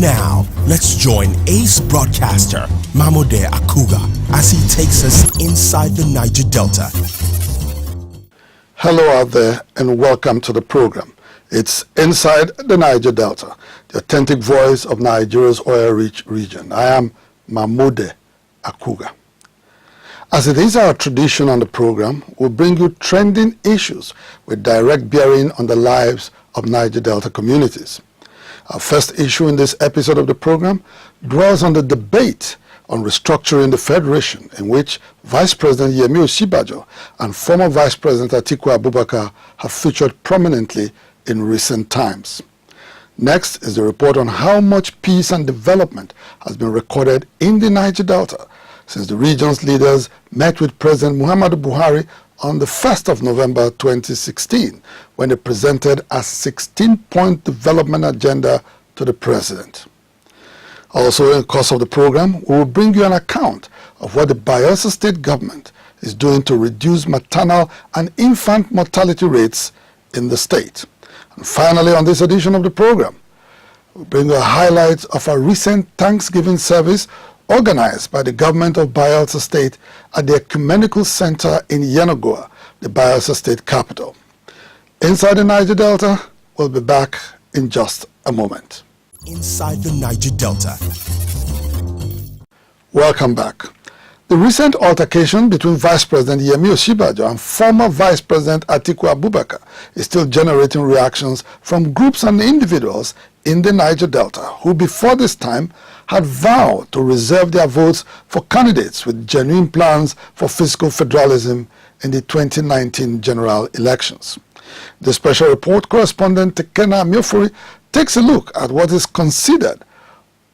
Now, let's join ace broadcaster Mamode Akugha as he takes us inside the Niger Delta. Hello out there and welcome to the program. It's Inside the Niger Delta, the authentic voice of Nigeria's oil-rich region. I am Mamode Akugha. As it is our tradition on the program, we'll bring you trending issues with direct bearing on the lives of Niger Delta communities. Our first issue in this episode of the program dwells on the debate on restructuring the Federation, in which Vice President Osibajo and former Vice President Atiku Abubakar have featured prominently in recent times. Next is the report on how much peace and development has been recorded in the Niger Delta since the region's leaders met with President Muhammadu Buhari on the 1st of November 2016, when they presented a 16-point development agenda to the president. Also, in the course of the program, we will bring you an account of what the Bayelsa State Government is doing to reduce maternal and infant mortality rates in the state. And finally, on this edition of the program, we'll bring you highlights of a recent Thanksgiving service organized by the government of Bayelsa State at the Ecumenical Center in Yenagoa, the Bayelsa State capital. Inside the Niger Delta, we'll be back in just a moment. Inside the Niger Delta. Welcome back. The recent altercation between Vice President Osibajo and former Vice President Atiku Abubakar is still generating reactions from groups and individuals in the Niger Delta who before this time had vowed to reserve their votes for candidates with genuine plans for fiscal federalism in the 2019 general elections. The special report correspondent Tekena Miofuri takes a look at what is considered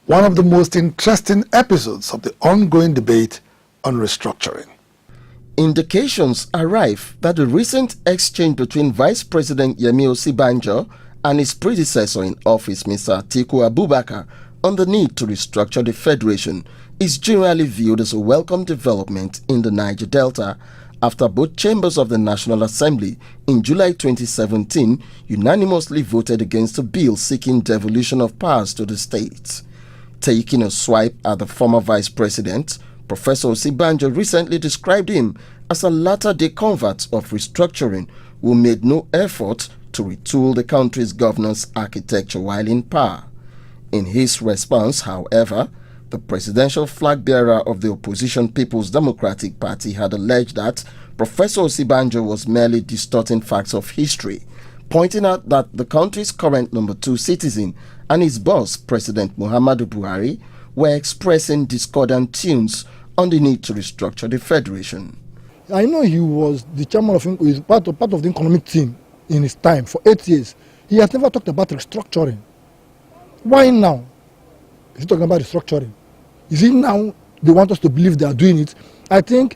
one of the most interesting episodes of the ongoing debate on restructuring. Indications arrive that the recent exchange between Vice President Osibajo and his predecessor in office, Mr. Atiku Abubakar, on the need to restructure the Federation is generally viewed as a welcome development in the Niger Delta after both chambers of the National Assembly in July 2017 unanimously voted against a bill seeking devolution of powers to the state. Taking a swipe at the former Vice President, Professor Osibajo recently described him as a latter-day convert of restructuring who made no effort to retool the country's governance architecture while in power. In his response, however, the presidential flag bearer of the opposition People's Democratic Party had alleged that Professor Osibajo was merely distorting facts of history, pointing out that the country's current number 2 citizen and his boss, President Muhammadu Buhari, were expressing discordant tunes on the need to restructure the Federation. I know he was the chairman of, he was part of the economic team in his time for 8 years. He has never talked about restructuring. Why now is he talking about restructuring? Is it now they want us to believe they are doing it? I think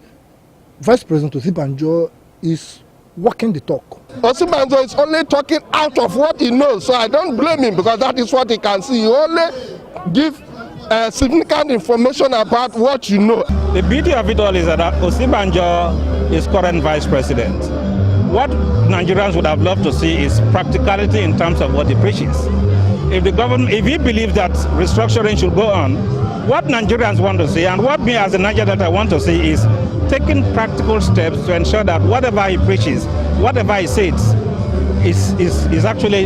Vice President Osibajo is walking the talk. Osibajo is only talking out of what he knows, so I don't blame him because that is what he can see. He only give significant information about what you know. The beauty of it all is that Osibajo is current Vice President. What Nigerians would have loved to see is practicality in terms of what he preaches. If the government, if he believes that restructuring should go on, what Nigerians want to see and what me as a Niger Delta want to see is taking practical steps to ensure that whatever he preaches, whatever he says, is actually,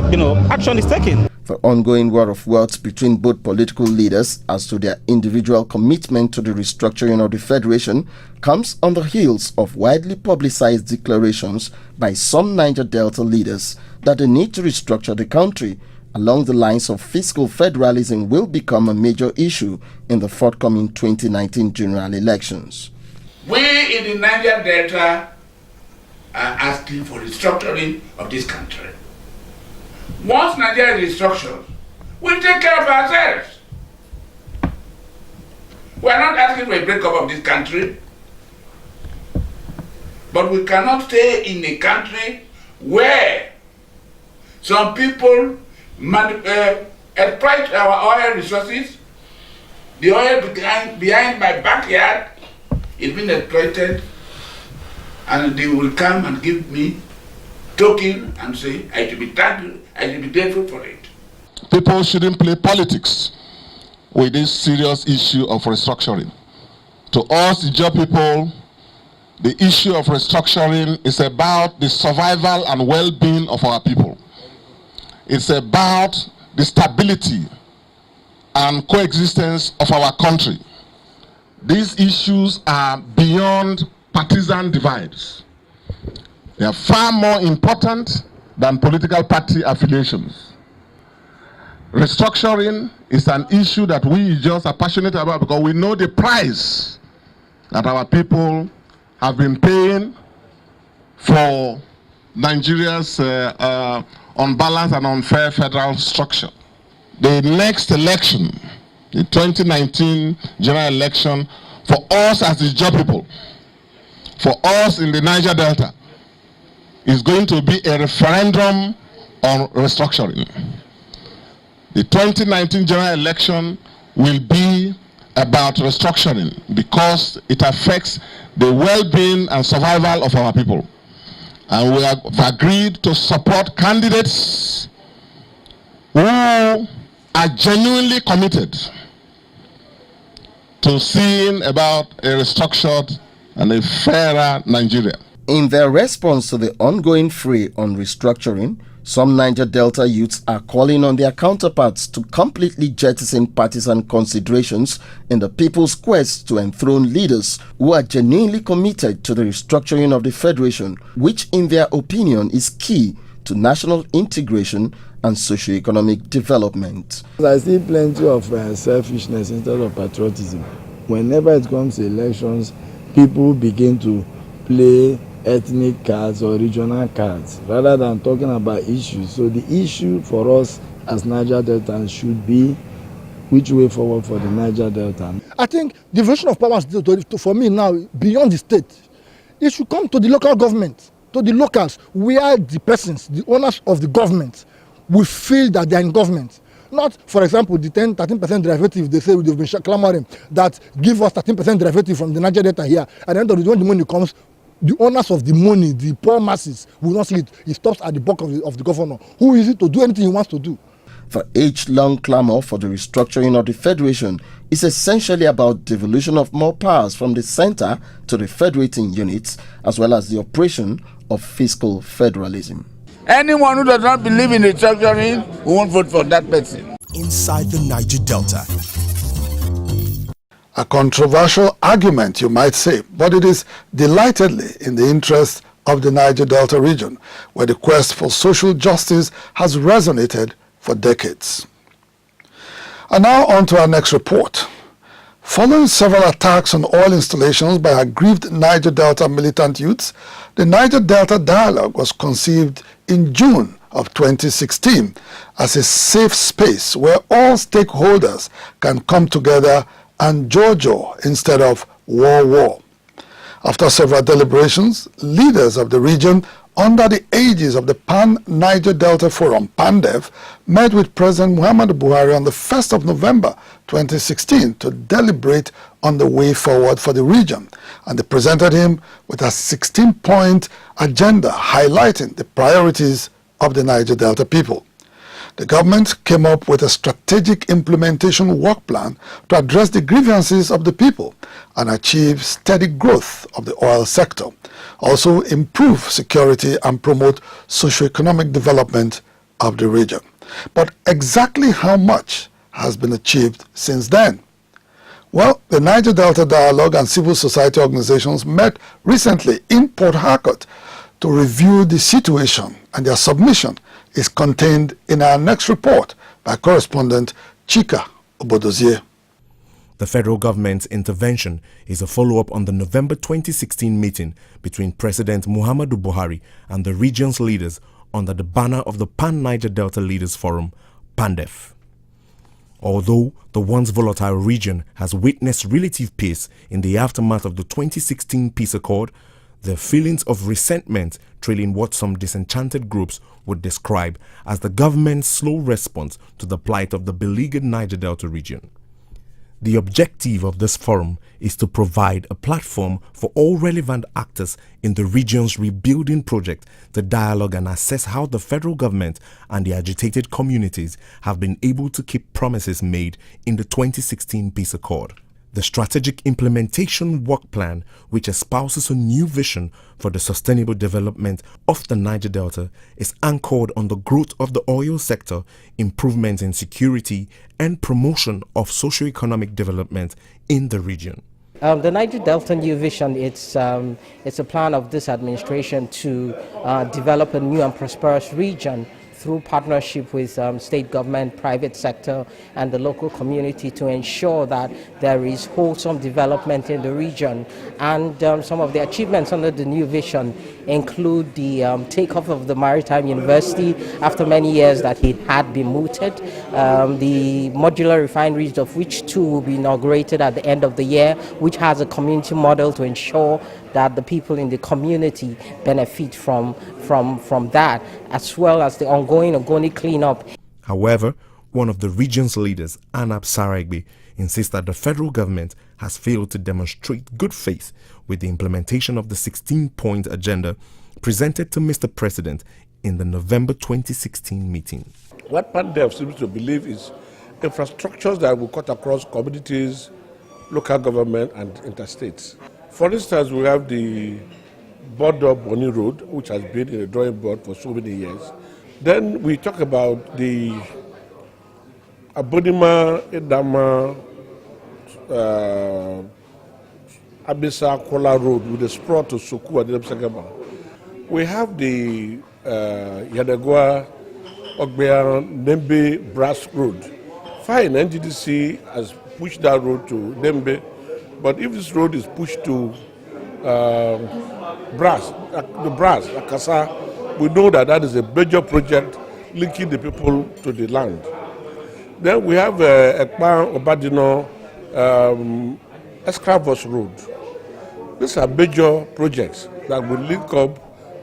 action is taken. The ongoing war of words between both political leaders as to their individual commitment to the restructuring of the Federation comes on the heels of widely publicized declarations by some Niger Delta leaders that the need to restructure the country along the lines of fiscal federalism will become a major issue in the forthcoming 2019 general elections. We in the Niger Delta are asking for restructuring of this country. Once Nigeria is restructured, we'll take care of ourselves. We are not asking for a breakup of this country, but we cannot stay in a country where some people exploit our oil resources. The oil behind my backyard is being exploited, and they will come and give me token and say, I should be thankful, I should be grateful for it. People shouldn't play politics. with this serious issue of restructuring. To us, the job people, the issue of restructuring is about the survival and well-being of our people. It's about the stability and coexistence of our country. These issues are beyond partisan divides. They are far more important than political party affiliations. Restructuring is an issue that we just are passionate about because we know the price that our people have been paying for Nigeria's unbalanced and unfair federal structure. The next election, the 2019 general election, for us as the job people, for us in the Niger Delta, is going to be a referendum on restructuring. The 2019 general election will be about restructuring because it affects the well-being and survival of our people. And we have agreed to support candidates who are genuinely committed to seeing about a restructured and a fairer Nigeria. In their response to the ongoing fray on restructuring, some Niger Delta youths are calling on their counterparts to completely jettison partisan considerations in the people's quest to enthrone leaders who are genuinely committed to the restructuring of the Federation, which in their opinion is key to national integration and socio-economic development. I see plenty of selfishness instead of patriotism. Whenever it comes to elections, people begin to play ethnic cards or regional cards rather than talking about issues. So the issue for us as Niger Deltans should be which way forward for the Niger Delta. I think the version of power for me now beyond the state. It should come to the local government, to the locals, where the persons, the owners of the government, will feel that they are in government. Not, for example, the 13% derivative they say they've been clamoring that give us 13% derivative from the Niger Delta here. At the end of the day, when the money comes, the owners of the money, the poor masses, will not see it. It stops at the buck of the governor, who is it to do anything he wants to do. The age-long clamor for the restructuring of the Federation is essentially about devolution of more powers from the center to the federating units, as well as the operation of fiscal federalism. Anyone who does not believe in restructuring, we won't vote for that person. Inside the Niger Delta. A controversial argument, you might say, but it is delightedly in the interest of the Niger Delta region, where the quest for social justice has resonated for decades. And now on to our next report. Following several attacks on oil installations by aggrieved Niger Delta militant youths, the Niger Delta Dialogue was conceived in June of 2016 as a safe space where all stakeholders can come together and jojo instead of war. After several deliberations, leaders of the region under the aegis of the Pan-Niger Delta Forum, PANDEF, met with President Muhammadu Buhari on the 1st of November 2016 to deliberate on the way forward for the region, and they presented him with a 16-point agenda highlighting the priorities of the Niger Delta people. The government came up with a strategic implementation work plan to address the grievances of the people and achieve steady growth of the oil sector, also improve security and promote socio-economic development of the region. But exactly how much has been achieved since then? Well, the Niger Delta Dialogue and civil society organizations met recently in Port Harcourt to review the situation, and their submission is contained in our next report by correspondent Chika Obodozie. The federal government's intervention is a follow-up on the November 2016 meeting between President Muhammadu Buhari and the region's leaders under the banner of the Pan-Niger Delta Leaders Forum, PANDEF. Although the once volatile region has witnessed relative peace in the aftermath of the 2016 peace accord, the feelings of resentment trailing what some disenchanted groups would describe as the government's slow response to the plight of the beleaguered Niger Delta region. The objective of this forum is to provide a platform for all relevant actors in the region's rebuilding project to dialogue and assess how the federal government and the agitated communities have been able to keep promises made in the 2016 Peace Accord. The Strategic Implementation Work Plan, which espouses a new vision for the sustainable development of the Niger Delta, is anchored on the growth of the oil sector, improvement in security, and promotion of socio-economic development in the region. The Niger Delta New Vision, it's a plan of this administration to develop a new and prosperous region through partnership with state government, private sector, and the local community to ensure that there is wholesome development in the region. And some of the achievements under the new vision include the takeoff of the Maritime University after many years that it had been mooted, the modular refineries, of which 2 will be inaugurated at the end of the year, which has a community model to ensure that the people in the community benefit from that, as well as the ongoing Ogoni cleanup. However, one of the region's leaders, Anab Saragbe, insists that the federal government has failed to demonstrate good faith with the implementation of the 16-point agenda presented to Mr. President in the November 2016 meeting. What PANDEF seems to believe is infrastructures that will cut across communities, local government, and interstates. For instance, we have the border Boni Road, which has been in the drawing board for so many years. Then we talk about the Abonima, Edama, Abisa Kola Road with the sprawl to Soku and Sagaba. We have the Yadagwa, Ogbea, Nembe, Brass Road. Fine, NGDC has pushed that road to Nembe, but if this road is pushed to Akasa, we know that is a major project linking the people to the land. Then we have Ekpa Obadino Escravos Road. These are major projects that will link up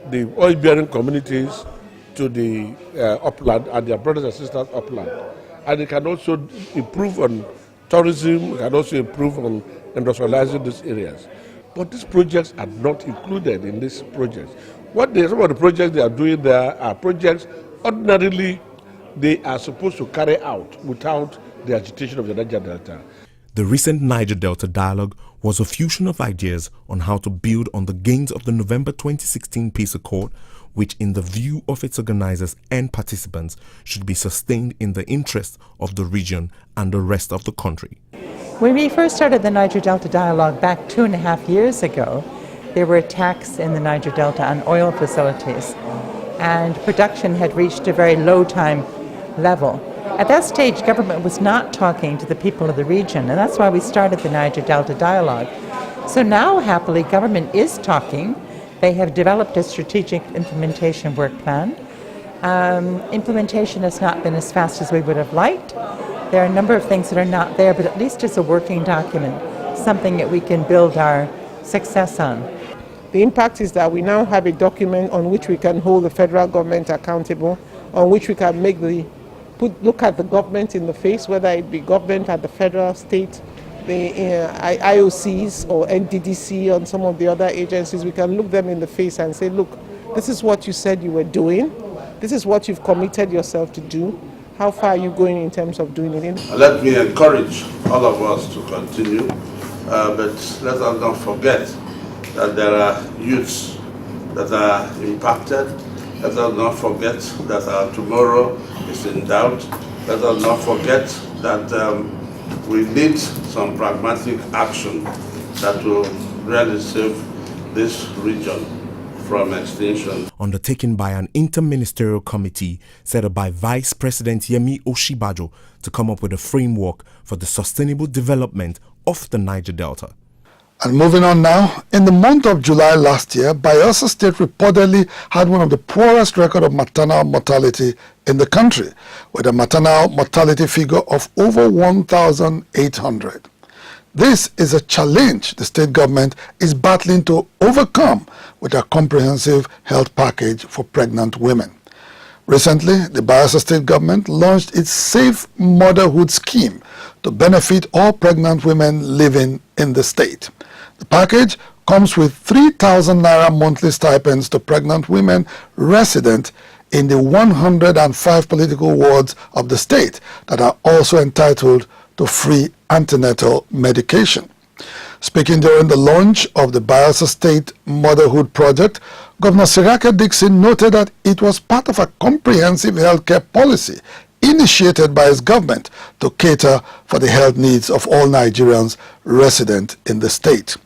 the oil-bearing communities to the upland and their brothers and sisters upland. And it can also improve on tourism, it can also improve on industrializing these areas. But these projects are not included in these projects. Some of the projects they are doing there are projects ordinarily they are supposed to carry out without the agitation of the Niger Delta. The recent Niger Delta Dialogue was a fusion of ideas on how to build on the gains of the November 2016 Peace Accord, which in the view of its organizers and participants should be sustained in the interest of the region and the rest of the country. When we first started the Niger Delta Dialogue back 2.5 years ago, there were attacks in the Niger Delta on oil facilities, and production had reached a very low time level. At that stage, government was not talking to the people of the region, and that's why we started the Niger Delta Dialogue. So now, happily, government is talking. They have developed a strategic implementation work plan. Implementation has not been as fast as we would have liked. There are a number of things that are not there, but at least it's a working document, something that we can build our success on. The impact is that we now have a document on which we can hold the federal government accountable, on which we can look at the government in the face, whether it be government at the federal, state, the IOCs or NDDC and some of the other agencies. We can look them in the face and say, look, this is what you said you were doing. This is what you've committed yourself to do. How far are you going in terms of doing it? Let me encourage all of us to continue, but let us not forget that there are youths that are impacted. Let us not forget that our tomorrow is in doubt. Let us not forget that we need some pragmatic action that will really save this region from extinction. Undertaken by an interministerial committee set up by Vice President Yemi Osibajo to come up with a framework for the sustainable development of the Niger Delta. And moving on now, in the month of July last year, Bayelsa State reportedly had one of the poorest records of maternal mortality in the country, with a maternal mortality figure of over 1,800. This is a challenge the state government is battling to overcome with a comprehensive health package for pregnant women. Recently, the Bayelsa State Government launched its Safe Motherhood scheme to benefit all pregnant women living in the state. The package comes with 3,000 naira monthly stipends to pregnant women resident in the 105 political wards of the state that are also entitled to free antenatal medication. Speaking during the launch of the Bayelsa State Motherhood Project, Governor Siraka Dixon noted that it was part of a comprehensive healthcare policy initiated by his government to cater for the health needs of all Nigerians resident in the state.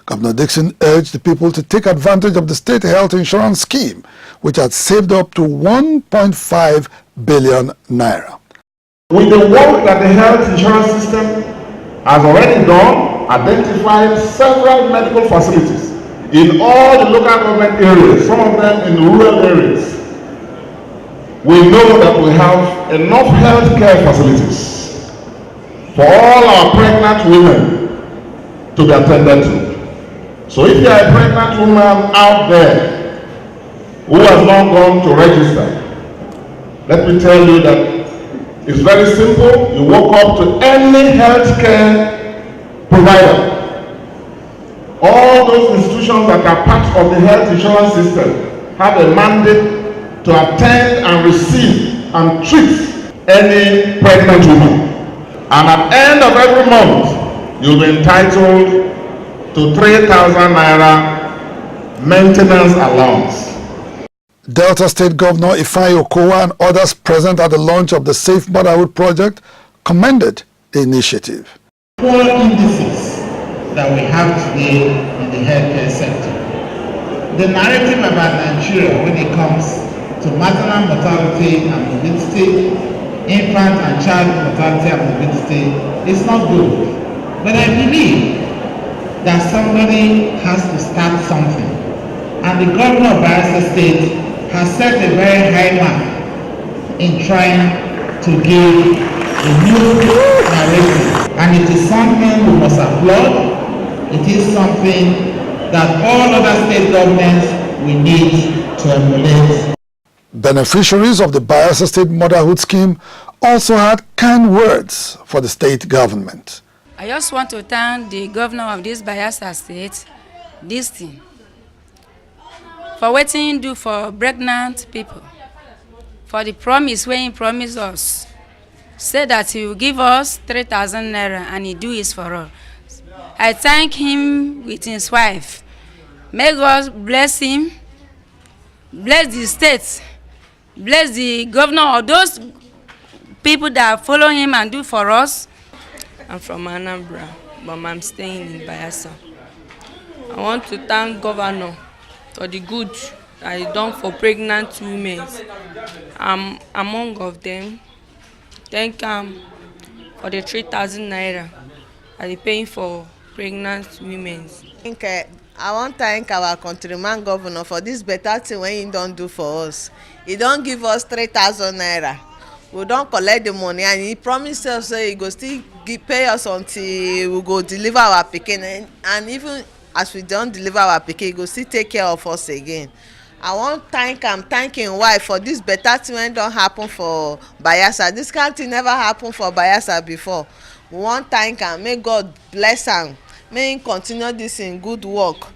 Governor Dixon urged the people to take advantage of the state health insurance scheme, which had saved up to 1.5 billion naira. With the work that the health insurance system has already done, identified several medical facilities in all the local government areas, some of them in rural areas. We know that we have enough healthcare facilities for all our pregnant women to be attended to. So if you are a pregnant woman out there who has not gone to register, let me tell you that it's very simple. You walk up to any healthcare provider. All those institutions that are part of the health insurance system have a mandate to attend and receive and treat any pregnant woman. And at the end of every month, you'll be entitled to 3,000 naira maintenance allowance. Delta State Governor Ifeanyi Okowa and others present at the launch of the Safe Motherhood Project commended the initiative. Poor indices that we have today in the healthcare sector. The narrative about Nigeria when it comes to maternal mortality and morbidity, infant and child mortality and morbidity is not good. But I believe that somebody has to start something. And the governor of Bayelsa State has set a very high mark in trying to give a new narrative. And it is something we must applaud. It is something that all other state governments will need to emulate. Beneficiaries of the Bayelsa State Motherhood Scheme also had kind words for the state government. I just want to thank the governor of this Bayelsa State, this thing, for what he do for pregnant people, for the promise when he promised us, said that he will give us 3,000 naira and he do it for us. I thank him with his wife. May God bless him, bless the state, bless the governor of those people that follow him and do for us. I'm from Anambra, but I'm staying in Bayelsa. I want to thank Governor for the good that he done for pregnant women. I'm among of them. Thank him for the 3,000 naira that he paying for pregnant women. I want to thank our countryman governor for this better thing when he don't do for us. He don't give us 3,000 naira. We don't collect the money and he promised us he go still pay us until we go deliver our pikin, and even as we don't deliver our pikin, he go still take care of us again. I want to thank him wife for this better thing when don't happen for Bayelsa. This kind of thing never happened for Bayelsa before. We want to thank him. May God bless him. May he continue this in good work.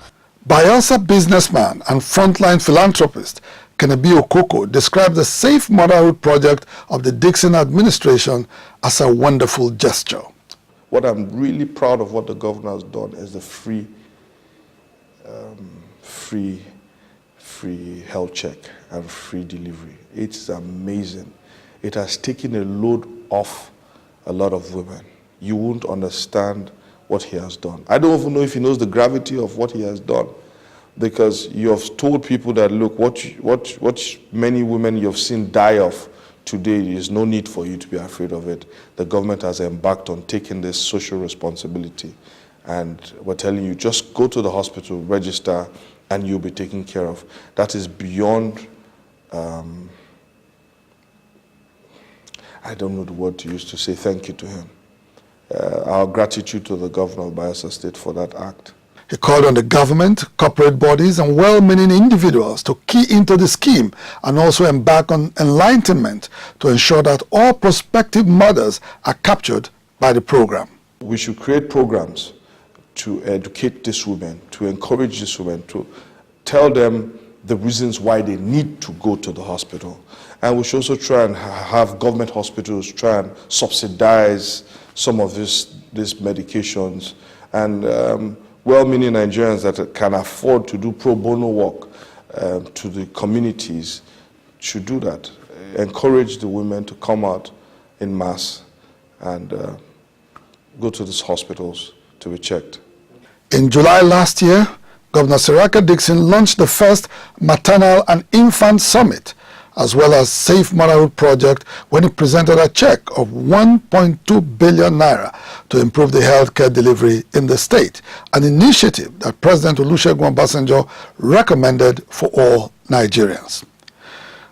Bayelsa businessman and frontline philanthropist Kennedy Okoko described the Safe Motherhood Project of the Dixon administration as a wonderful gesture. What I'm really proud of what the governor has done is the free health check and free delivery. It's amazing. It has taken a load off a lot of women. You won't understand what he has done. I don't even know if he knows the gravity of what he has done, because you have told people that, look, what many women you have seen die of today, there is no need for you to be afraid of it. The government has embarked on taking this social responsibility, and we're telling you, just go to the hospital, register, and you'll be taken care of. That is beyond, I don't know the word to use to say thank you to him. Our gratitude to the governor of Bayelsa State for that act. He called on the government, corporate bodies, and well-meaning individuals to key into the scheme and also embark on enlightenment to ensure that all prospective mothers are captured by the program. We should create programs to educate these women, to encourage these women, to tell them the reasons why they need to go to the hospital. And we should also try and have government hospitals try and subsidize some of these medications, and well-meaning Nigerians that can afford to do pro bono work to the communities should do that. Encourage the women to come out in mass and go to these hospitals to be checked. In July last year, Governor Siraka Dixon launched the first Maternal and Infant Summit, as well as Safe Motherhood Project, when he presented a check of 1.2 billion naira to improve the healthcare delivery in the state, an initiative that President Olusegun Obasanjo recommended for all Nigerians.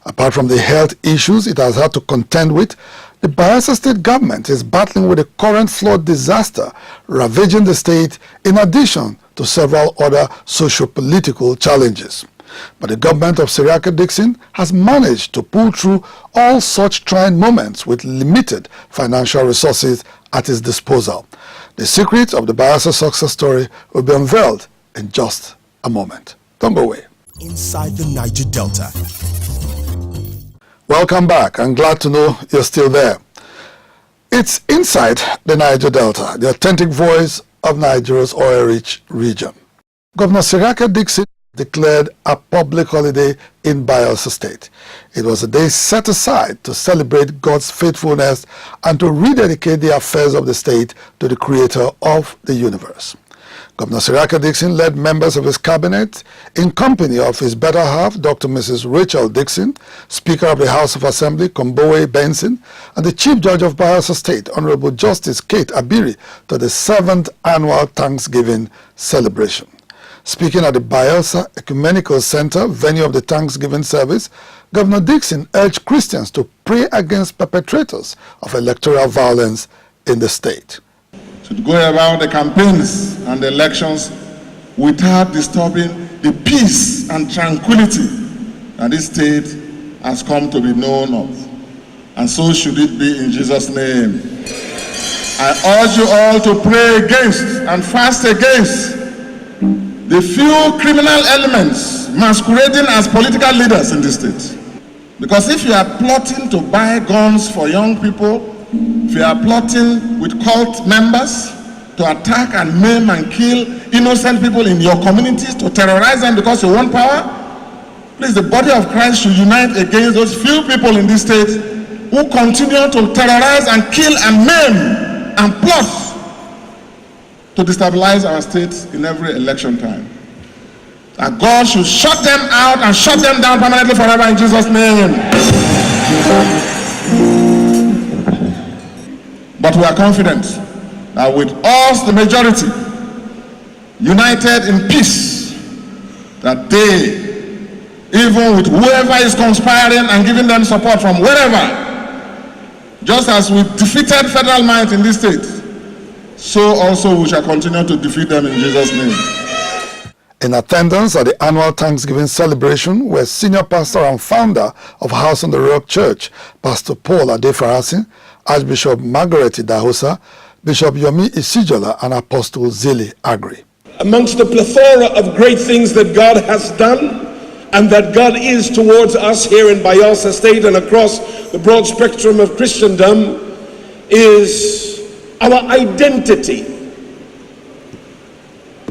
Apart from the health issues it has had to contend with, the Bayelsa State Government is battling with the current flood disaster ravaging the state, in addition to several other socio-political challenges. But the government of Siraka Dixon has managed to pull through all such trying moments with limited financial resources at its disposal. The secret of the Bayelsa success story will be unveiled in just a moment. Don't go away. Inside the Niger Delta. Welcome back. I'm glad to know you're still there. It's Inside the Niger Delta, the authentic voice of Nigeria's oil-rich region. Governor Siraka Dixon declared a public holiday in Bayelsa State. It was a day set aside to celebrate God's faithfulness and to rededicate the affairs of the state to the creator of the universe. Governor Siraka Dixon led members of his cabinet in company of his better half, Dr. Mrs. Rachel Dixon, Speaker of the House of Assembly, Kombowe Benson, and the Chief Judge of Bayelsa State, Honorable Justice Kate Abiri, to the 7th Annual Thanksgiving Celebration. Speaking at the Bayelsa Ecumenical Center, venue of the Thanksgiving service, Governor Dixon urged Christians to pray against perpetrators of electoral violence in the state. Should go about the campaigns and the elections without disturbing the peace and tranquility that this state has come to be known of. And so should it be in Jesus' name. I urge you all to pray against and fast against the few criminal elements masquerading as political leaders in this state. Because if you are plotting to buy guns for young people, if you are plotting with cult members to attack and maim and kill innocent people in your communities, to terrorize them because you want power, please, the body of Christ should unite against those few people in this state who continue to terrorize and kill and maim and plot to destabilize our state in every election time. That God should shut them out and shut them down permanently forever in Jesus' name. But we are confident that with us, the majority, united in peace, that they, even with whoever is conspiring and giving them support from wherever, just as we defeated federal might in this state, so also we shall continue to defeat them in Jesus' name. In attendance at the annual Thanksgiving celebration were senior pastor and founder of House on the Rock Church, Pastor Paul Adefarasin, Archbishop Margaret Idahosa, Bishop Yomi Isijola, and Apostle Zili Agri. Amongst the plethora of great things that God has done and that God is towards us here in Bayelsa State and across the broad spectrum of Christendom is our identity,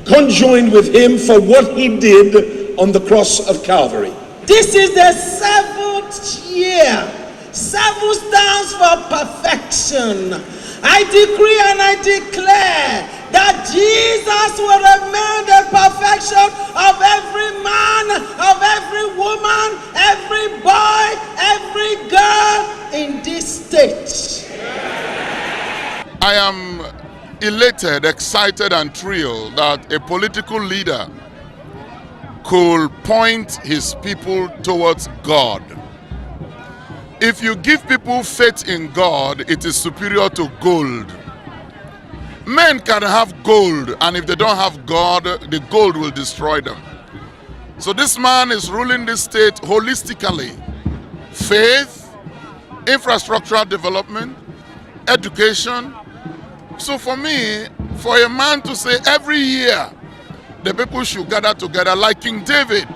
conjoined with him for what he did on the cross of Calvary. This is the 7th year. 7 stands for perfection. I decree and I declare that Jesus will remain the perfection of every man, of every woman, every boy, every girl in this state. I am elated, excited, and thrilled that a political leader could point his people towards God. If you give people faith in God, it is superior to gold. Men can have gold, and if they don't have God, the gold will destroy them. So this man is ruling this state holistically. Faith, infrastructural development, education. So for me, for a man to say every year the people should gather together like King David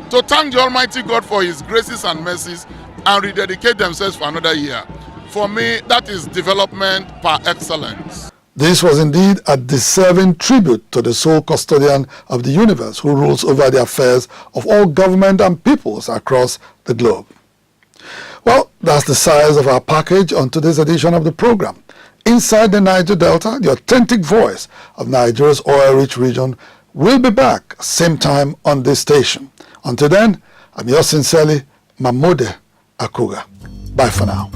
to thank the Almighty God for his graces and mercies and rededicate themselves for another year. For me, that is development par excellence. This was indeed a deserving tribute to the sole custodian of the universe who rules over the affairs of all government and peoples across the globe. Well, that's the size of our package on today's edition of the program. Inside the Niger Delta, the authentic voice of Nigeria's oil-rich region, will be back same time on this station. Until then, I'm yours sincerely, Mamode Akugha. Bye for now.